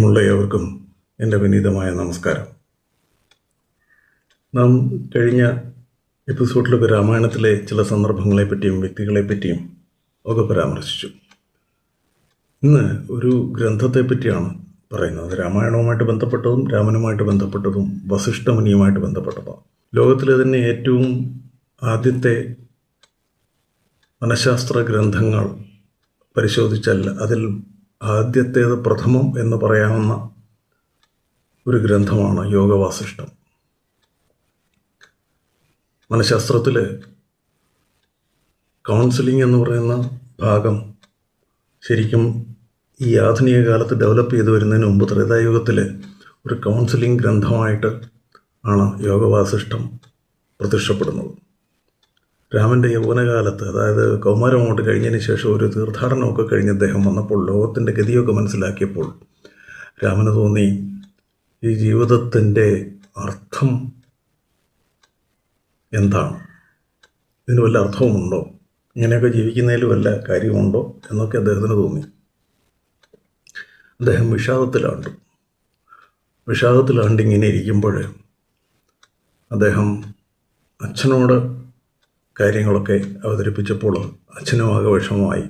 ഉള്ള ഏവർക്കും എൻ്റെ വിനീതമായ നമസ്കാരം. നാം കഴിഞ്ഞ എപ്പിസോഡിലൊക്കെ രാമായണത്തിലെ ചില സന്ദർഭങ്ങളെപ്പറ്റിയും വ്യക്തികളെപ്പറ്റിയും ഒക്കെ പരാമർശിച്ചു. ഇന്ന് ഒരു ഗ്രന്ഥത്തെപ്പറ്റിയാണ് പറയുന്നത്. രാമായണവുമായിട്ട് ബന്ധപ്പെട്ടതും രാമനുമായിട്ട് ബന്ധപ്പെട്ടതും വസിഷ്ഠമുനിയുമായിട്ട് ബന്ധപ്പെട്ടതാണ്. ലോകത്തിലെ തന്നെ ഏറ്റവും ആദ്യത്തെ മനഃശാസ്ത്ര ഗ്രന്ഥങ്ങൾ പരിശോധിച്ചാൽ അതിൽ ആദ്യത്തേത് പ്രഥമം എന്ന് പറയാവുന്ന ഒരു ഗ്രന്ഥമാണ് യോഗവാസിഷ്ഠം. മനഃശാസ്ത്രത്തിൽ കൗൺസിലിംഗ് എന്ന് പറയുന്ന ഭാഗം ശരിക്കും ഈ ആധുനിക കാലത്ത് ഡെവലപ്പ് ചെയ്തു വരുന്നതിന് മുമ്പ് ത്രേതായുഗത്തിൽ ഒരു കൗൺസിലിംഗ് ഗ്രന്ഥമായിട്ട് ആണ് യോഗവാസിഷ്ഠം പ്രത്യക്ഷപ്പെടുന്നത്. രാമൻ്റെ യൗവനകാലത്ത്, അതായത് കൗമാരം അങ്ങോട്ട് കഴിഞ്ഞതിന് ശേഷം ഒരു തീർത്ഥാടനമൊക്കെ കഴിഞ്ഞ് അദ്ദേഹം വന്നപ്പോൾ ലോകത്തിൻ്റെ ഗതിയൊക്കെ മനസ്സിലാക്കിയപ്പോൾ രാമന് തോന്നി, ഈ ജീവിതത്തിൻ്റെ അർത്ഥം എന്താണ്, ഇതിന് വല്ല അർത്ഥവുമുണ്ടോ, ഇങ്ങനെയൊക്കെ ജീവിക്കുന്നതിൽ വല്ല കാര്യമുണ്ടോ എന്നൊക്കെ അദ്ദേഹത്തിന് തോന്നി. അദ്ദേഹം വിഷാദത്തിലാണ്ടിങ്ങനെ ഇരിക്കുമ്പോൾ അദ്ദേഹം അച്ഛനോട് കാര്യങ്ങളൊക്കെ അവതരിപ്പിച്ചപ്പോൾ അച്ഛനുമാകെ വിഷമമായി.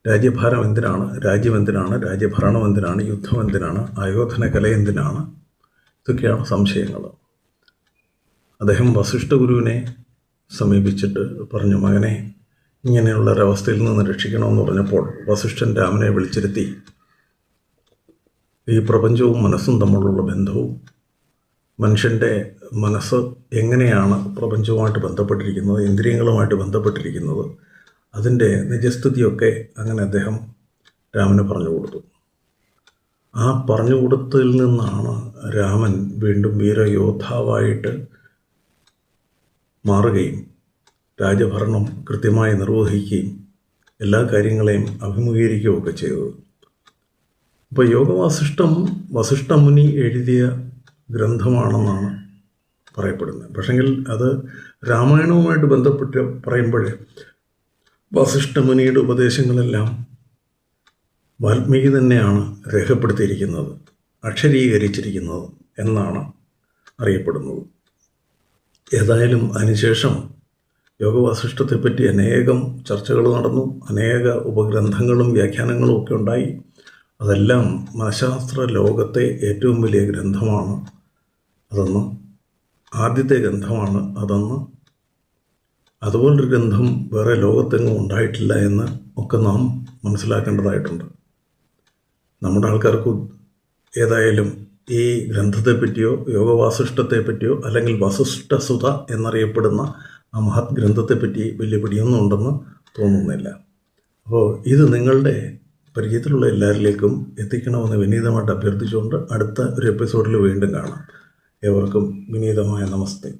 രാജ്യഭാരം എന്തിനാണ്, രാജ്യം എന്തിനാണ്, രാജ്യഭരണം എന്തിനാണ്, യുദ്ധം എന്തിനാണ്, ആയോധന കല എന്തിനാണ്, ഇതൊക്കെയാണ് സംശയങ്ങൾ. അദ്ദേഹം വസിഷ്ഠ ഗുരുവിനെ സമീപിച്ചിട്ട് പറഞ്ഞു, മകനെ ഇങ്ങനെയുള്ളൊരവസ്ഥയിൽ നിന്ന് രക്ഷിക്കണമെന്ന് പറഞ്ഞപ്പോൾ വസിഷ്ഠൻ രാമനെ വിളിച്ചിരുത്തി ഈ പ്രപഞ്ചവും മനസ്സും തമ്മിലുള്ള ബന്ധവും, മനുഷ്യൻ്റെ മനസ്സ് എങ്ങനെയാണ് പ്രപഞ്ചവുമായിട്ട് ബന്ധപ്പെട്ടിരിക്കുന്നത്, ഇന്ദ്രിയങ്ങളുമായിട്ട് ബന്ധപ്പെട്ടിരിക്കുന്നത്, അതിൻ്റെ നിജസ്ഥിതിയൊക്കെ അങ്ങനെ അദ്ദേഹം രാമന് പറഞ്ഞു കൊടുത്തു. ആ പറഞ്ഞു കൊടുത്തതിൽ നിന്നാണ് രാമൻ വീണ്ടും വീരയോദ്ധാവായിട്ട് മാറുകയും രാജഭരണം കൃത്യമായി നിർവഹിക്കുകയും എല്ലാ കാര്യങ്ങളെയും അഭിമുഖീകരിക്കുകയൊക്കെ ചെയ്തത്. അപ്പോൾ യോഗവാസിഷ്ഠം വസിഷ്ഠമുനി എഴുതിയ ഗ്രന്ഥമാണെന്നാണ് പറയപ്പെടുന്നത്. പക്ഷെങ്കിൽ അത് രാമായണവുമായിട്ട് ബന്ധപ്പെട്ട് പറയുമ്പോൾ വസിഷ്ഠമുനിയുടെ ഉപദേശങ്ങളെല്ലാം വാൽമീകി തന്നെയാണ് രേഖപ്പെടുത്തിയിരിക്കുന്നത്, അക്ഷരീകരിച്ചിരിക്കുന്നത് എന്നാണ് അറിയപ്പെടുന്നത്. ഏതായാലും അതിനുശേഷം യോഗവാസിഷ്ഠത്തെപ്പറ്റി അനേകം ചർച്ചകൾ നടന്നു, അനേക ഉപഗ്രന്ഥങ്ങളും വ്യാഖ്യാനങ്ങളും ഒക്കെ ഉണ്ടായി. അതെല്ലാം മനഃശാസ്ത്ര ലോകത്തെ ഏറ്റവും വലിയ ഗ്രന്ഥമാണ് അതെന്ന്, ആദ്യത്തെ ഗ്രന്ഥമാണ് അതെന്ന്, അതുപോലൊരു ഗ്രന്ഥം വേറെ ലോകത്തെങ്ങും ഉണ്ടായിട്ടില്ല എന്ന് ഒക്കെ നാം മനസ്സിലാക്കേണ്ടതായിട്ടുണ്ട്. നമ്മുടെ ആൾക്കാർക്ക് ഏതായാലും ഈ ഗ്രന്ഥത്തെപ്പറ്റിയോ യോഗവാസിഷ്ഠത്തെപ്പറ്റിയോ അല്ലെങ്കിൽ വസിഷ്ഠസുത എന്നറിയപ്പെടുന്ന ആ മഹത് ഗ്രന്ഥത്തെപ്പറ്റി വലിയ പിടിയൊന്നും ഉണ്ടെന്ന് തോന്നുന്നില്ല. അപ്പോൾ ഇത് നിങ്ങളുടെ പരിചയത്തിലുള്ള എല്ലാവരിലേക്കും എത്തിക്കണമെന്ന് വിനീതമായിട്ട് അഭ്യർത്ഥിച്ചുകൊണ്ട് അടുത്ത ഒരു എപ്പിസോഡിൽ വീണ്ടും കാണാം. ഏവർക്കും വിനീതമായ നമസ്തേ.